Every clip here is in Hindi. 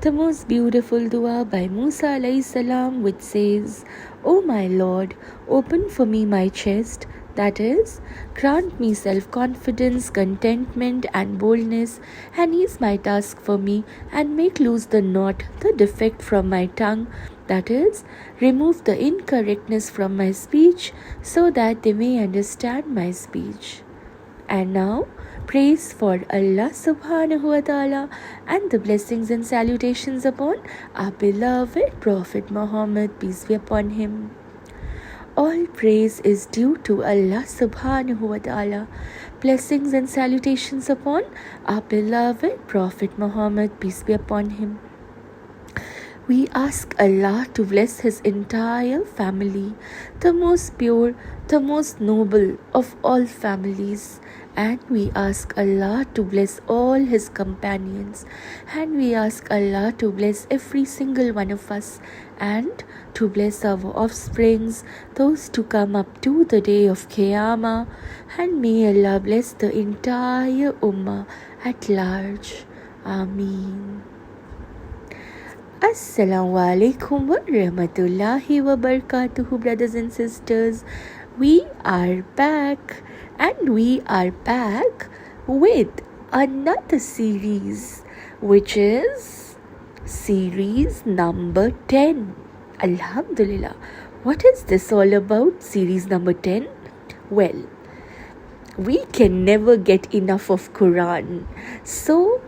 The most beautiful dua by Musa alayhi salam, which says, O my Lord, open for me my chest, that is, grant me self-confidence, contentment and boldness, and ease my task for me, and make loose the knot, the defect from my tongue, that is, remove the incorrectness from my speech, so that they may understand my speech. And now, praise for Allah subhanahu wa ta'ala and the blessings and salutations upon our beloved Prophet Muhammad, peace be upon him. All praise is due to Allah subhanahu wa ta'ala. Blessings and salutations upon our beloved Prophet Muhammad, peace be upon him. We ask Allah to bless his entire family, the most pure, the most noble of all families. And we ask Allah to bless all his companions. And we ask Allah to bless every single one of us and to bless our offsprings, those to come up to the day of Qiyamah. And may Allah bless the entire Ummah at large. Ameen. Assalamu alaikum wa rahmatullahi wa barakatuhu, brothers and sisters. We are back, and we are back with another series, which is series number 10. Alhamdulillah. What is this all about, series number 10? Well, we can never get enough of Quran. So,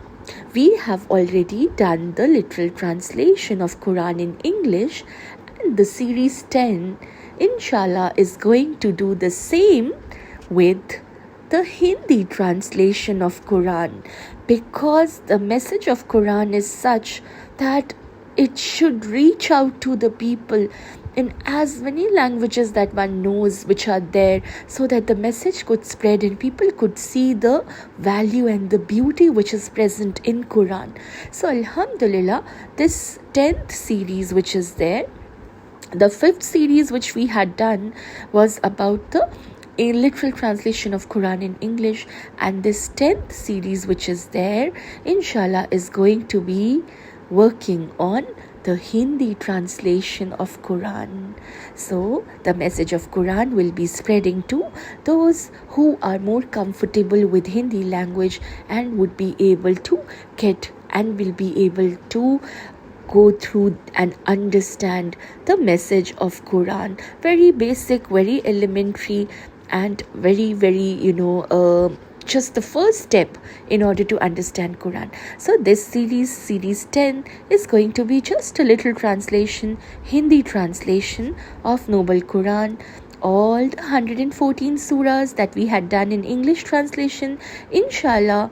we have already done the literal translation of Quran in English, and the series 10, inshallah, is going to do the same with the Hindi translation of Quran, because the message of Quran is such that it should reach out to the people in as many languages that one knows which are there, so that the message could spread and people could see the value and the beauty which is present in Quran. So alhamdulillah, this 10th series which is there, the 5th series which we had done was about the a literal translation of Quran in English, and this 10th series which is there, inshallah, is going to be working on the Hindi translation of Quran. So the message of Quran will be spreading to those who are more comfortable with Hindi language and would be able to get and will be able to go through and understand the message of Quran. Very basic, very elementary, and very just the first step in order to understand Quran. So this series 10, is going to be just a little translation, Hindi translation of Noble Quran. All the 114 surahs that we had done in English translation, inshallah,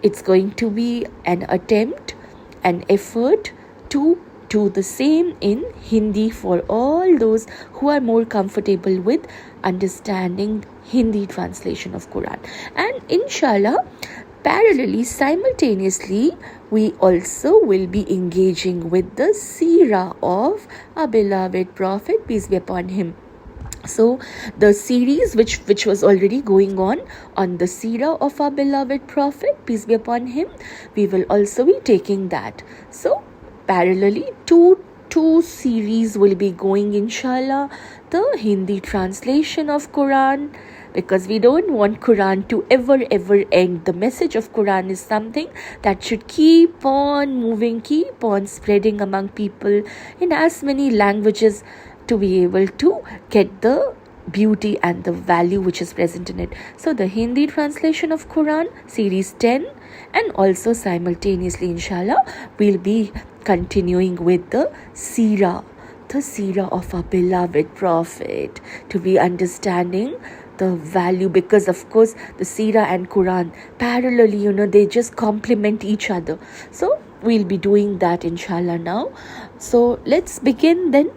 it's going to be an attempt, an effort to do the same in Hindi for all those who are more comfortable with understanding Hindi translation of Quran. And inshallah, parallelly, simultaneously, we also will be engaging with the seerah of our beloved Prophet, peace be upon him. So the series which was already going on the seerah of our beloved Prophet, peace be upon him, we will also be taking that. So parallelly, two series will be going, inshallah, the Hindi translation of Quran, because we don't want Quran to ever end. The message of Quran is something that should keep on moving, keep on spreading among people in as many languages to be able to get the beauty and the value which is present in it. So the Hindi translation of Quran, series 10, and also simultaneously, inshallah, we'll be continuing with the seerah of our beloved Prophet, to be understanding the value, because of course the seerah and Quran parallelly, they just complement each other. So we'll be doing that, inshallah, now. So let's begin then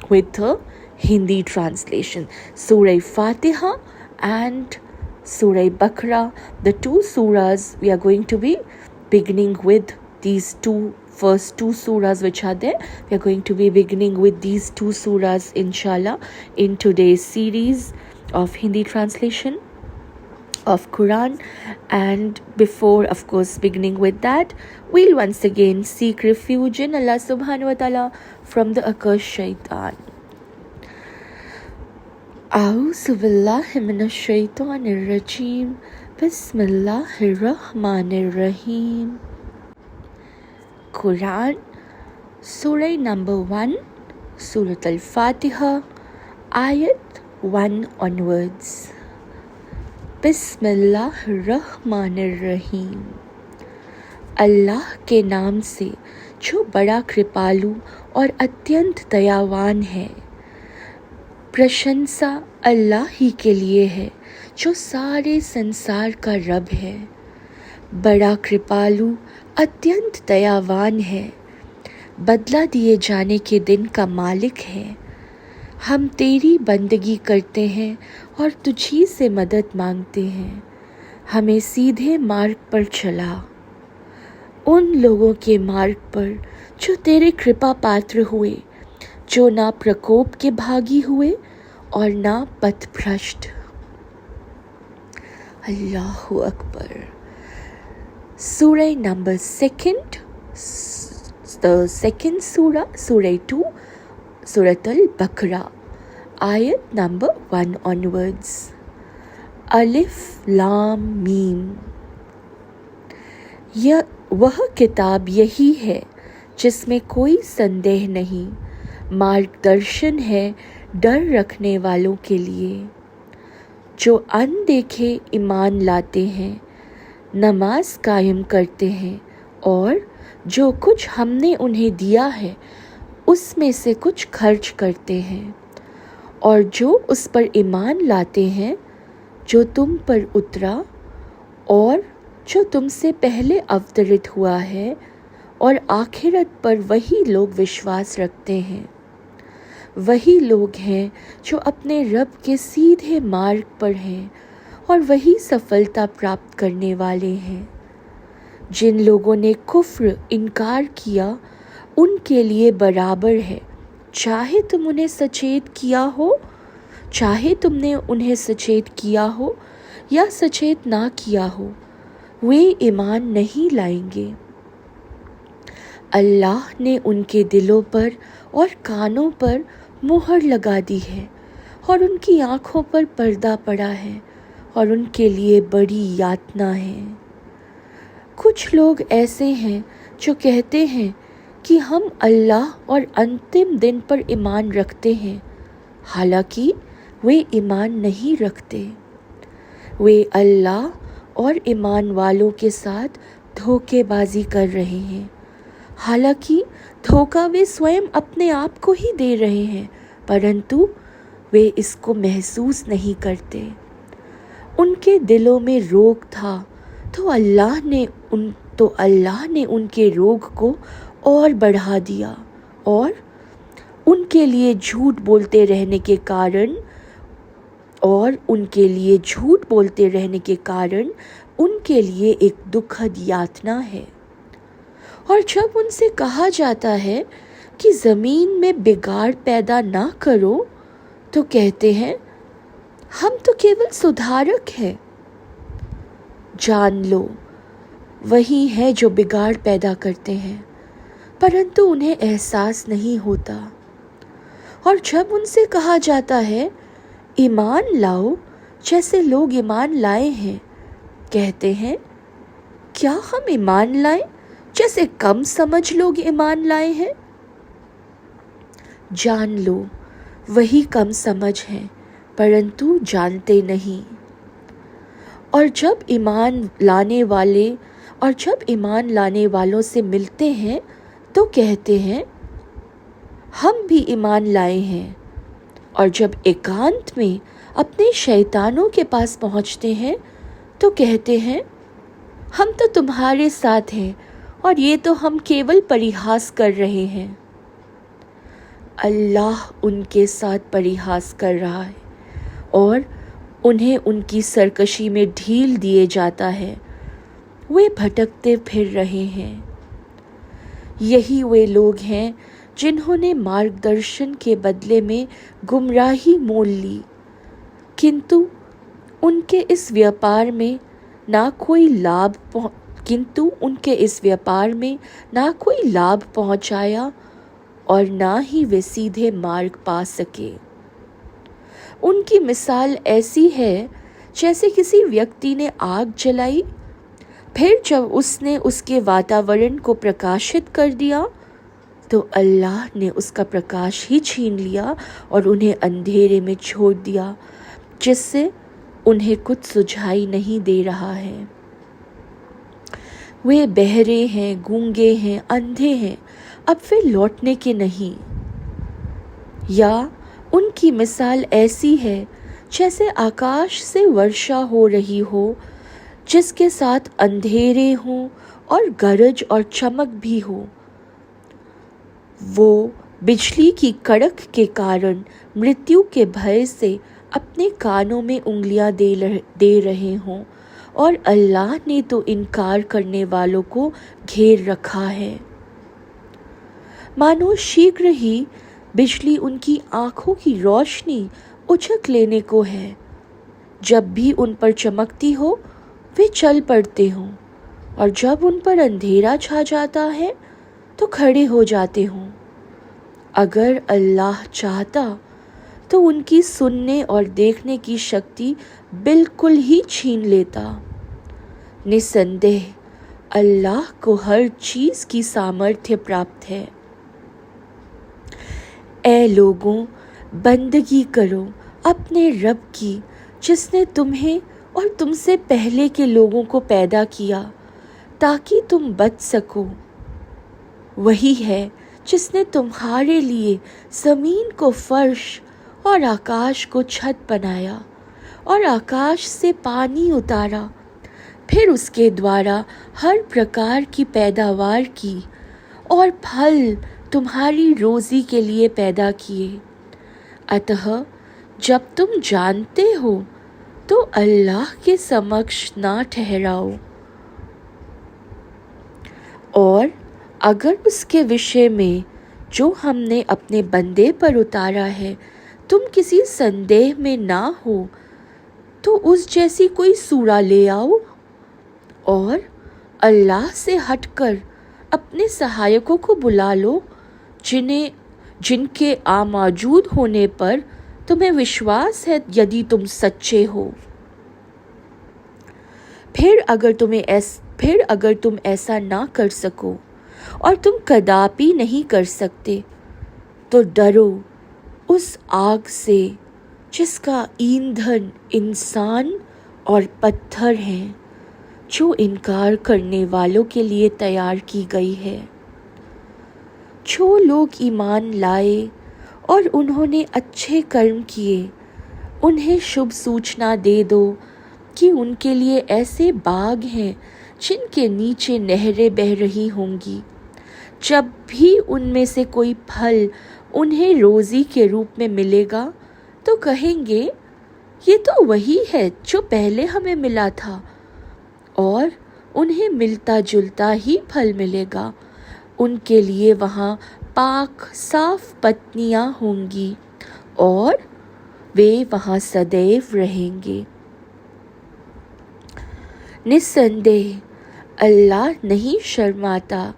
with the Hindi translation. Surah Fatiha and Surah Baqarah, the two surahs we are going to be beginning with these first two surahs which are there. We are going to be beginning with these two surahs inshallah in today's series of Hindi translation of Quran. And before, of course, beginning with that, we'll once again seek refuge in Allah subhanahu wa ta'ala from the accursed shaitan. A'udhu billahi minash shaitanir rajim. Bismillahir rahmanir rahim. Quran, Surah number 1, Surah Al-Fatiha, Ayat 1 onwards. बिस्मिल्लाहिर्रहमानिर्रहीम। अल्लाह के नाम से जो बड़ा कृपालु और अत्यंत दयावान है। प्रशंसा अल्लाह ही के लिए है जो सारे संसार का रब है। बड़ा कृपालु अत्यंत दयावान है, बदला दिए जाने के दिन का मालिक है। हम तेरी बंदगी करते हैं और तुझी से मदद मांगते हैं। हमें सीधे मार्ग पर चला, उन लोगों के मार्ग पर जो तेरे कृपा पात्र हुए, जो ना प्रकोप के भागी हुए और ना पथभ्रष्ट। अल्लाहु Akbar. Surah number 2, the second surah, Surah 2, Surah Al-Baqarah, Ayat number 1 onwards. Alif Lam Mim। वह किताब यही है जिसमें कोई संदेह नहीं, मार्गदर्शन है डर रखने वालों के लिए। जो अनदेखे ईमान लाते हैं, नमाज कायम करते हैं और जो कुछ हमने उन्हें दिया है उसमें से कुछ खर्च करते हैं, और जो उस पर ईमान लाते हैं जो तुम पर उतरा और जो तुमसे पहले अवतरित हुआ है, और आखिरत पर वही लोग विश्वास रखते हैं। वही लोग हैं जो अपने रब के सीधे मार्ग पर हैं और वही सफलता प्राप्त करने वाले हैं। जिन लोगों ने कुफ्र इनकार किया उनके लिए बराबर है, चाहे तुम उन्हें सचेत किया हो, चाहे तुमने उन्हें सचेत किया हो या सचेत ना किया हो, वे ईमान नहीं लाएंगे। अल्लाह ने उनके दिलों पर और कानों पर मुहर लगा दी है और उनकी आँखों पर पर्दा पड़ा है और उनके लिए बड़ी यातना है। कुछ लोग ऐसे हैं जो कहते हैं कि हम अल्लाह और अंतिम दिन पर ईमान रखते हैं, हालांकि वे ईमान नहीं रखते। वे अल्लाह और ईमान वालों के साथ धोखेबाजी कर रहे हैं, हालांकि धोखा वे स्वयं अपने आप को ही दे रहे हैं, परंतु वे इसको महसूस नहीं करते। उनके दिलों में रोग था तो अल्लाह ने उनके रोग को और बढ़ा दिया, और उनके लिए झूठ बोलते रहने के कारण उनके लिए एक दुखद यातना है। और जब उनसे कहा जाता है कि ज़मीन में बिगाड़ पैदा ना करो, तो कहते हैं हम तो केवल सुधारक हैं। जान लो, वही है जो बिगाड़ पैदा करते हैं, परंतु उन्हें एहसास नहीं होता। और जब उनसे कहा जाता है ईमान लाओ जैसे लोग ईमान लाए हैं, कहते हैं क्या हम ईमान लाएं जैसे कम समझ लोग ईमान लाए हैं। जान लो, वही कम समझ हैं, परंतु जानते नहीं। और जब ईमान लाने वालों से मिलते हैं तो कहते हैं हम भी ईमान लाए हैं, और जब एकांत में अपने शैतानों के पास पहुंचते हैं तो कहते हैं हम तो तुम्हारे साथ हैं और ये तो हम केवल परिहास कर रहे हैं। अल्लाह उनके साथ परिहास कर रहा है और उन्हें उनकी सरकशी में ढील दिए जाता है, वे भटकते फिर रहे हैं। यही वे लोग हैं जिन्होंने मार्गदर्शन के बदले में गुमराही मोल ली, किंतु उनके इस व्यापार में ना कोई लाभ पहुंचाया और ना ही वे सीधे मार्ग पा सके। उनकी मिसाल ऐसी है जैसे किसी व्यक्ति ने आग जलाई, फिर जब उसने उसके वातावरण को प्रकाशित कर दिया तो अल्लाह ने उसका प्रकाश ही छीन लिया और उन्हें अंधेरे में छोड़ दिया, जिससे उन्हें कुछ सुझाई नहीं दे रहा है। वे बहरे हैं, गूंगे हैं, अंधे हैं, अब फिर लौटने के नहीं। या उनकी मिसाल ऐसी है जैसे आकाश से वर्षा हो रही हो, जिसके साथ अंधेरे हों और गरज और चमक भी हो। वो बिजली की कड़क के कारण मृत्यु के भय से अपने कानों में उंगलियां दे रहे हों, और अल्लाह ने तो इनकार करने वालों को घेर रखा है। मानो शीघ्र ही बिजली उनकी आंखों की रोशनी उचक लेने को है। जब भी उन पर चमकती हो वे चल पड़ते हों, और जब उन पर अंधेरा छा जाता है तो खड़े हो जाते हों। अगर अल्लाह चाहता तो उनकी सुनने और देखने की शक्ति बिल्कुल ही छीन लेता। निसंदेह अल्लाह को हर चीज की सामर्थ्य प्राप्त है। ऐ लोगों, बंदगी करो अपने रब की, जिसने तुम्हें और तुमसे पहले के लोगों को पैदा किया ताकि तुम बच सको। वही है जिसने तुम्हारे लिए जमीन को फर्श और आकाश को छत बनाया और आकाश से पानी उतारा, फिर उसके द्वारा हर प्रकार की पैदावार की और फल तुम्हारी रोजी के लिए पैदा किए। अतः जब तुम जानते हो तो अल्लाह के समक्ष ना ठहराओ, और अगर उसके विषय में जो हमने अपने बंदे पर उतारा है तुम किसी संदेह में ना हो तो उस जैसी कोई सूरा ले आओ, और अल्लाह से हटकर अपने सहायकों को बुला लो जिनके आमौजूद होने पर तुम्हें विश्वास है, यदि तुम सच्चे हो। फिर अगर तुम ऐसा ना कर सको और तुम कदापि नहीं कर सकते तो डरो उस आग से जिसका ईंधन इंसान और पत्थर हैं, जो इनकार करने वालों के लिए तैयार की गई है। जो लोग ईमान लाए और उन्होंने अच्छे कर्म किए, उन्हें शुभ सूचना दे दो कि उनके लिए ऐसे बाग हैं जिनके नीचे नहरें बह रही होंगी। जब भी उनमें से कोई फल उन्हें रोजी के रूप में मिलेगा तो कहेंगे, ये तो वही है जो पहले हमें मिला था, और उन्हें मिलता जुलता ही फल मिलेगा। उनके लिए वहाँ पाक साफ पत्नियाँ होंगी और वे वहाँ सदैव रहेंगे। निस्संदेह अल्लाह नहीं शर्माता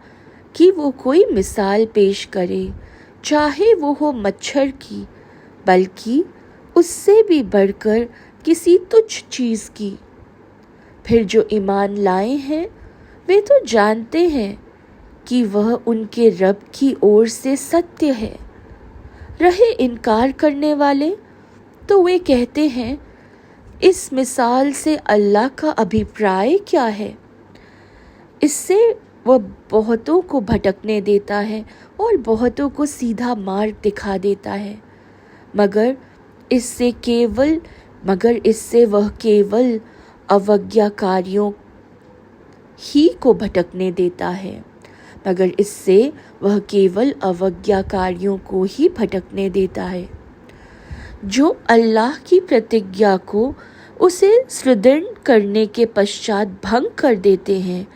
कि वो कोई मिसाल पेश करे, चाहे वो हो मच्छर की, बल्कि उससे भी बढ़कर किसी तुच्छ चीज़ की। फिर जो ईमान लाए हैं वे तो जानते हैं कि वह उनके रब की ओर से सत्य है। रहे इनकार करने वाले तो वे कहते हैं, इस मिसाल से अल्लाह का अभिप्राय क्या है। इससे वह बहुतों को भटकने देता है और बहुतों को सीधा मार्ग दिखा देता है, मगर इससे वह केवल अवज्ञाकारियों ही को भटकने देता है, जो अल्लाह की प्रतिज्ञा को उसे सुदृढ़ करने के पश्चात भंग कर देते हैं,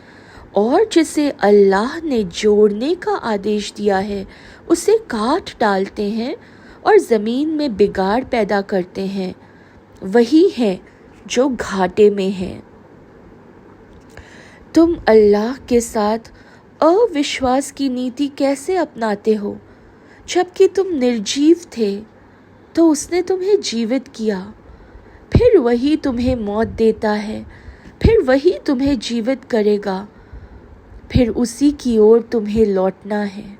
और जिसे अल्लाह ने जोड़ने का आदेश दिया है उसे काट डालते हैं और ज़मीन में बिगाड़ पैदा करते हैं, वही है जो घाटे में है। तुम अल्लाह के साथ अविश्वास की नीति कैसे अपनाते हो? जबकि तुम निर्जीव थे तो उसने तुम्हें जीवित किया, फिर वही तुम्हें मौत देता है, फिर वही तुम्हें जीवित करेगा, फिर उसी की ओर तुम्हें लौटना है।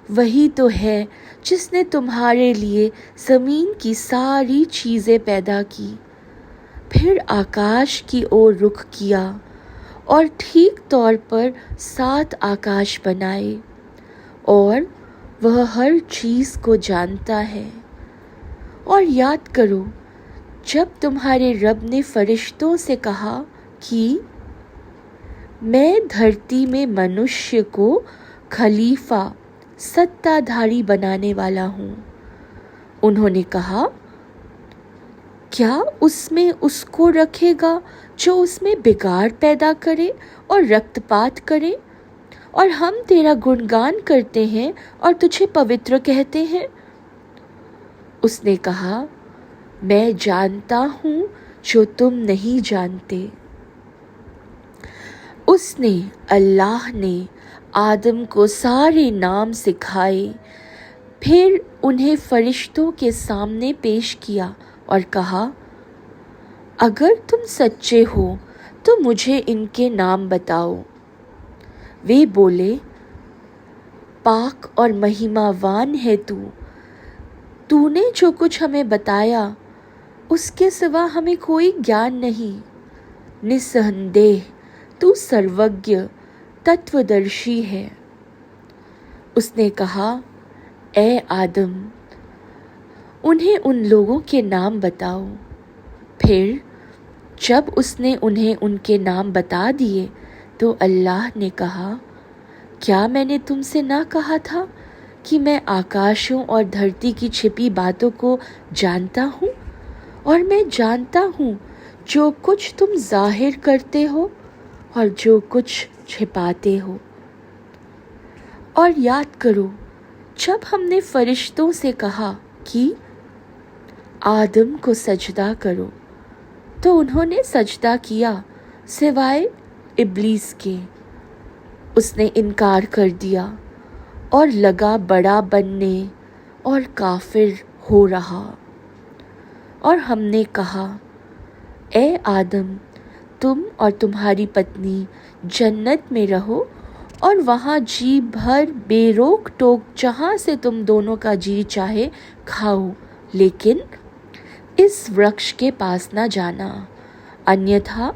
वही तो है जिसने तुम्हारे लिए ज़मीन की सारी चीज़ें पैदा की, फिर आकाश की ओर रुख किया और ठीक तौर पर 7 आकाश बनाए, और वह हर चीज़ को जानता है। और याद करो जब तुम्हारे रब ने फरिश्तों से कहा कि मैं धरती में मनुष्य को खलीफा, सत्ताधारी बनाने वाला हूँ। उन्होंने कहा, क्या उसमें उसको रखेगा जो उसमें बिगाड़ पैदा करे और रक्तपात करे? और हम तेरा गुणगान करते हैं और तुझे पवित्र कहते हैं। उसने कहा, मैं जानता हूँ जो तुम नहीं जानते। उसने अल्लाह ने आदम को सारे नाम सिखाए, फिर उन्हें फरिश्तों के सामने पेश किया और कहा, अगर तुम सच्चे हो तो मुझे इनके नाम बताओ। वे बोले, पाक और महिमावान है तूने जो कुछ हमें बताया उसके सिवा हमें कोई ज्ञान नहीं। निस्संदेह तू सर्वज्ञ तत्वदर्शी है। उसने कहा, ए आदम, उन्हें उन लोगों के नाम बताओ। फिर जब उसने उन्हें उनके नाम बता दिए तो अल्लाह ने कहा, क्या मैंने तुमसे ना कहा था कि मैं आकाशों और धरती की छिपी बातों को जानता हूँ, और मैं जानता हूँ जो कुछ तुम जाहिर करते हो और जो कुछ छिपाते हो। और याद करो जब हमने फरिश्तों से कहा कि आदम को सजदा करो तो उन्होंने सजदा किया सिवाय इब्लीस के। उसने इनकार कर दिया और लगा बड़ा बनने और काफिर हो रहा। और हमने कहा, ए आदम, तुम और तुम्हारी पत्नी जन्नत में रहो और वहाँ जी भर बेरोक टोक जहाँ से तुम दोनों का जी चाहे खाओ, लेकिन इस वृक्ष के पास ना जाना, अन्यथा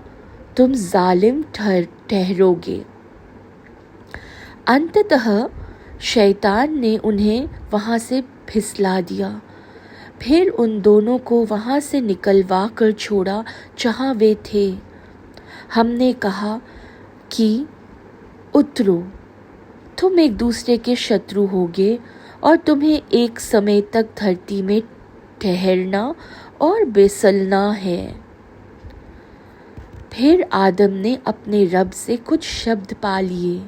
तुम जालिम ठहरोगे। अंततः शैतान ने उन्हें वहाँ से फिसला दिया, फिर उन दोनों को वहाँ से निकलवा कर छोड़ा जहाँ वे थे। हमने कहा कि उतरो, तुम एक दूसरे के शत्रु होगे और तुम्हें एक समय तक धरती में ठहरना और बेसलना है। फिर आदम ने अपने रब से कुछ शब्द पा लिए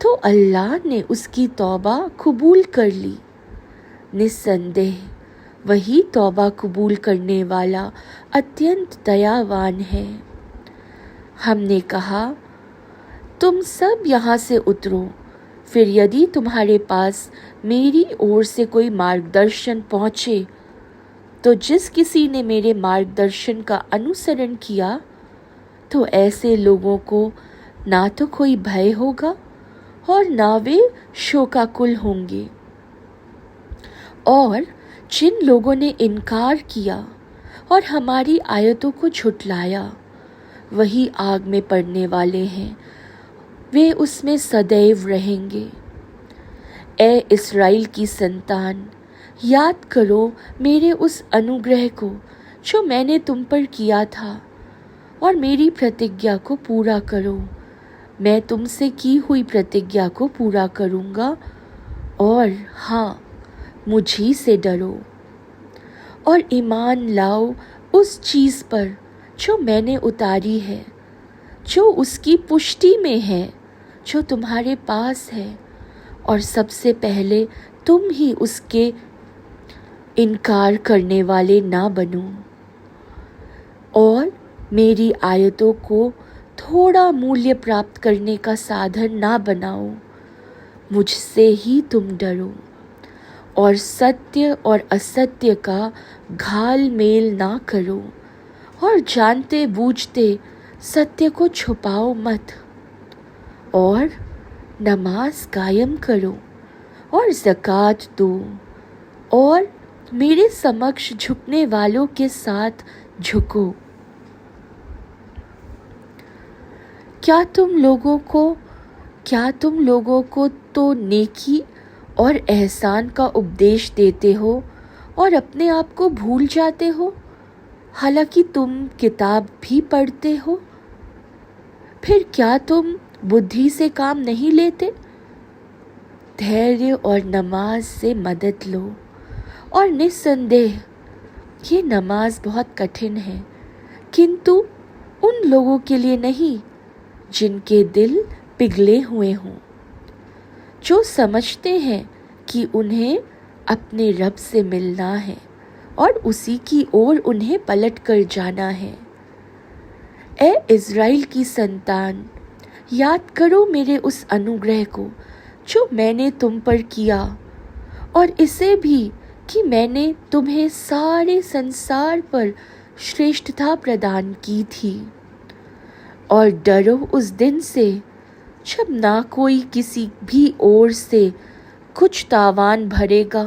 तो अल्लाह ने उसकी तौबा कबूल कर ली। निस्संदेह वही तौबा कबूल करने वाला अत्यंत दयावान है। हमने कहा, तुम सब यहाँ से उतरो, फिर यदि तुम्हारे पास मेरी ओर से कोई मार्गदर्शन पहुँचे तो जिस किसी ने मेरे मार्गदर्शन का अनुसरण किया तो ऐसे लोगों को ना तो कोई भय होगा और ना वे शोकाकुल होंगे। और जिन लोगों ने इनकार किया और हमारी आयतों को झुटलाया वही आग में पड़ने वाले हैं, वे उसमें सदैव रहेंगे। ए इस्राएल की संतान, याद करो मेरे उस अनुग्रह को जो मैंने तुम पर किया था और मेरी प्रतिज्ञा को पूरा करो। मैं तुमसे की हुई प्रतिज्ञा को पूरा करूँगा, और हाँ, मुझी से डरो और ईमान लाओ उस चीज़ पर जो मैंने उतारी है, जो उसकी पुष्टि में है, जो तुम्हारे पास है, और सबसे पहले तुम ही उसके इनकार करने वाले ना बनो और मेरी आयतों को थोड़ा मूल्य प्राप्त करने का साधन ना बनाओ। मुझसे ही तुम डरो और सत्य और असत्य का घाल मेल ना करो और जानते बूझते सत्य को छुपाओ मत और नमाज कायम करो और ज़कात दो और मेरे समक्ष झुकने वालों के साथ झुको। क्या तुम लोगों को तो नेकी और एहसान का उपदेश देते हो और अपने आप को भूल जाते हो, हालांकि तुम किताब भी पढ़ते हो। फिर क्या तुम बुद्धि से काम नहीं लेते? धैर्य और नमाज से मदद लो और निस्संदेह ये नमाज बहुत कठिन है, किंतु उन लोगों के लिए नहीं जिनके दिल पिघले हुए हों, जो समझते हैं कि उन्हें अपने रब से मिलना है और उसी की ओर उन्हें पलट कर जाना है। ए इज़राइल की संतान, याद करो मेरे उस अनुग्रह को जो मैंने तुम पर किया और इसे भी कि मैंने तुम्हें सारे संसार पर श्रेष्ठता प्रदान की थी। और डरो उस दिन से जब ना कोई किसी भी ओर से कुछ तावान भरेगा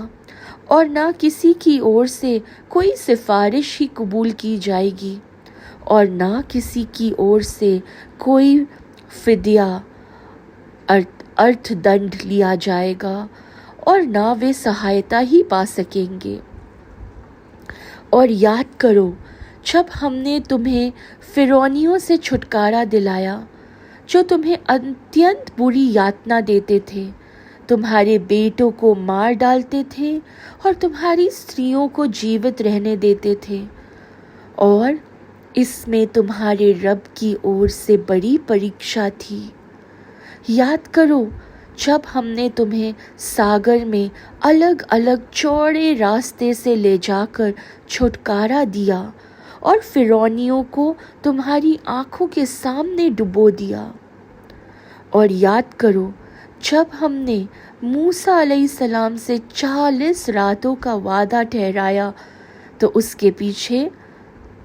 और ना किसी की ओर से कोई सिफारिश ही कबूल की जाएगी और ना किसी की ओर से कोई फिदिया अर्थदंड लिया जाएगा और ना वे सहायता ही पा सकेंगे। और याद करो जब हमने तुम्हें फिरौनियों से छुटकारा दिलाया जो तुम्हें अत्यंत बुरी यातना देते थे, तुम्हारे बेटों को मार डालते थे और तुम्हारी स्त्रियों को जीवित रहने देते थे, और इसमें तुम्हारे रब की ओर से बड़ी परीक्षा थी। याद करो जब हमने तुम्हें सागर में अलग अलग चौड़े रास्ते से ले जाकर छुटकारा दिया और फिरौनियों को तुम्हारी आंखों के सामने डुबो दिया। और याद करो जब हमने मूसा अलैहिस्सलाम से 40 रातों का वादा ठहराया तो उसके पीछे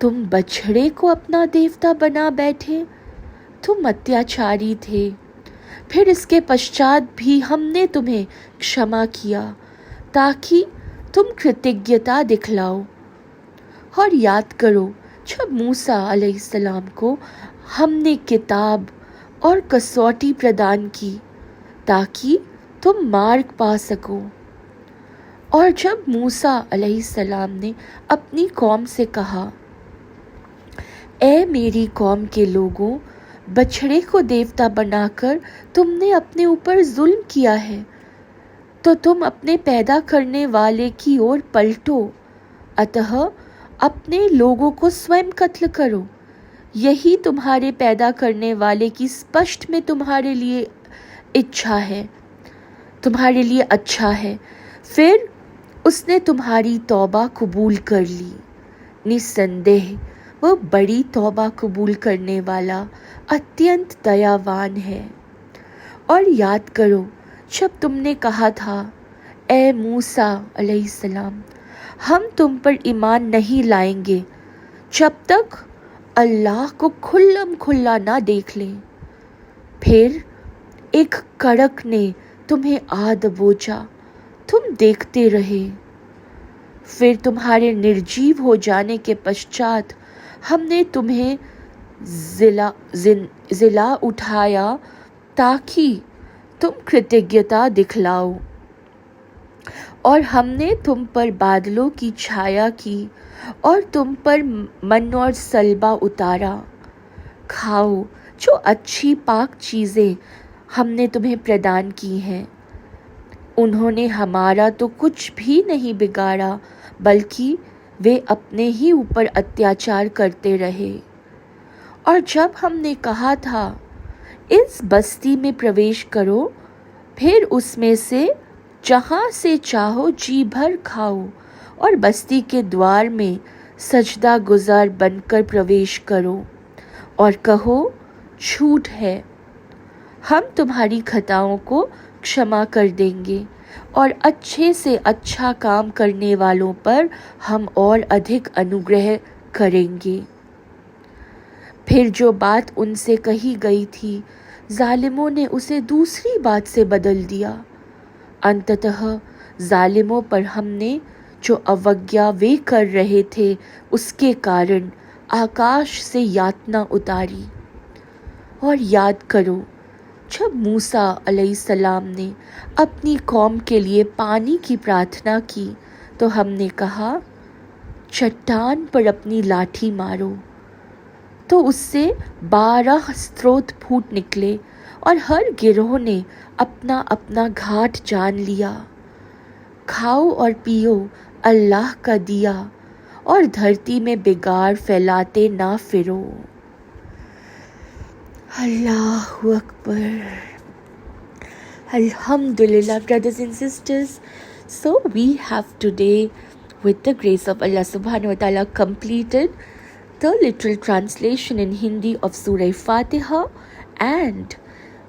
तुम बछड़े को अपना देवता बना बैठे। तुम अत्याचारी थे। फिर इसके पश्चात भी हमने तुम्हें क्षमा किया ताकि तुम कृतज्ञता दिखलाओ। और याद करो जब मूसा अलैहिस्सलाम को हमने किताब और कसौटी प्रदान की ताकि तुम मार्ग पा सको। और जब मूसा अलैहिस्सलाम ने अपनी कौम से कहा, ए मेरी कौम के लोगों, बछड़े को देवता बनाकर तुमने अपने ऊपर जुल्म किया है, तो तुम अपने पैदा करने वाले की ओर पलटो, अतः अपने लोगों को स्वयं कत्ल करो। यही तुम्हारे पैदा करने वाले की स्पष्ट में तुम्हारे लिए इच्छा है, तुम्हारे लिए अच्छा है। फिर उसने तुम्हारी तौबा कबूल कर ली। निस्संदेह वह बड़ी तौबा कबूल करने वाला अत्यंत दयावान है। और याद करो जब तुमने कहा था, ए मूसा अलैहिस्सलाम, हम तुम पर ईमान नहीं लाएंगे जब तक अल्लाह को खुल्लम खुल्ला ना देख लें। फिर एक कड़क ने तुम्हें आ दबोचा, तुम देखते रहे। फिर तुम्हारे निर्जीव हो जाने के पश्चात हमने तुम्हें जिला उठाया ताकि तुम कृतज्ञता दिखलाओ। और हमने तुम पर बादलों की छाया की और तुम पर मन और सल्बा उतारा। खाओ जो अच्छी पाक चीज़ें हमने तुम्हें प्रदान की हैं। उन्होंने हमारा तो कुछ भी नहीं बिगाड़ा, बल्कि वे अपने ही ऊपर अत्याचार करते रहे। और जब हमने कहा था इस बस्ती में प्रवेश करो, फिर उसमें से जहाँ से चाहो जी भर खाओ और बस्ती के द्वार में सजदा गुजार बनकर प्रवेश करो और कहो झूठ है, हम तुम्हारी खताओं को क्षमा कर देंगे और अच्छे से अच्छा काम करने वालों पर हम और अधिक अनुग्रह करेंगे। फिर जो बात उनसे कही गई थी, जालिमों ने उसे दूसरी बात से बदल दिया। अंततः जालिमों पर हमने जो अवज्ञा वे कर रहे थे उसके कारण आकाश से यातना उतारी। और याद करो, जब मूसा अलैहिस्सलाम ने अपनी कौम के लिए पानी की प्रार्थना की तो हमने कहा चट्टान पर अपनी लाठी मारो, तो उससे 12 स्रोत फूट निकले और हर गिरोह ने अपना अपना घाट जान लिया। खाओ और पियो अल्लाह का दिया और धरती में बिगाड़ फैलाते ना फिरो। अल्लाहु Akbar. Alhamdulillah, brothers and sisters. So we have today, with the grace of Allah subhanahu wa ta'ala, completed the literal translation in Hindi of Surah Fatiha, and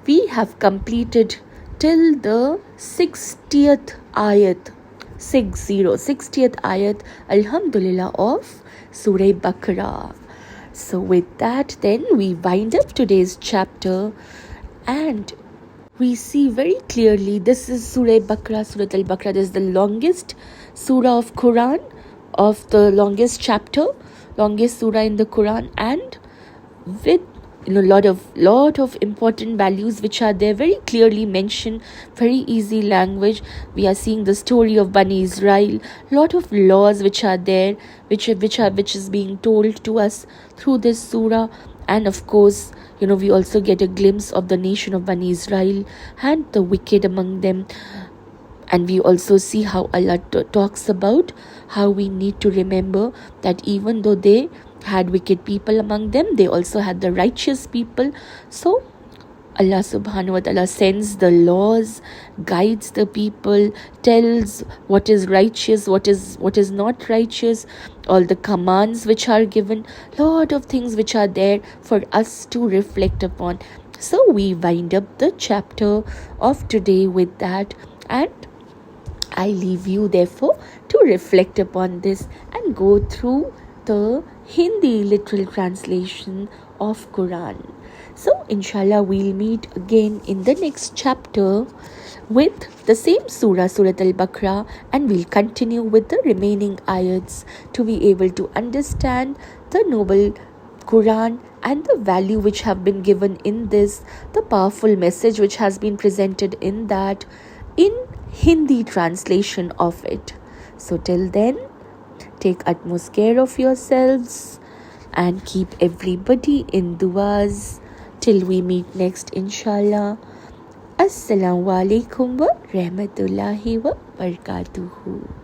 we have completed till the 60th ayat, 60th ayat, Alhamdulillah, of Surah Baqarah. So with that, then we wind up today's chapter, and we see very clearly this is Surah Baqarah, Surah Al-Baqarah. This is the longest surah of Quran, of the longest chapter, longest surah in the Quran, and with lot of important values which are there very clearly mentioned, very easy language. We are seeing the story of Bani Israel, lot of laws which are there, which is being told to us through this surah. And of course, we also get a glimpse of the nation of Bani Israel and the wicked among them. And we also see how Allah talks about how we need to remember that even though they had wicked people among them, they also had the righteous people. So Allah subhanahu wa ta'ala sends the laws, guides the people, tells what is righteous, what is not righteous, all the commands which are given, lot of things which are there for us to reflect upon. So we wind up the chapter of today with that, and I leave you therefore to reflect upon this and go through the Hindi literal translation of Quran. So inshallah we'll meet again in the next chapter with the same surah, Surah Al-Baqarah, and we'll continue with the remaining ayats to be able to understand the noble Quran and the value which have been given in this, the powerful message which has been presented in that, in Hindi translation of it. So till then, take utmost care of yourselves and keep everybody in duas till we meet next, inshallah. Assalamu alaikum wa rahmatullahi wa barakatuhu.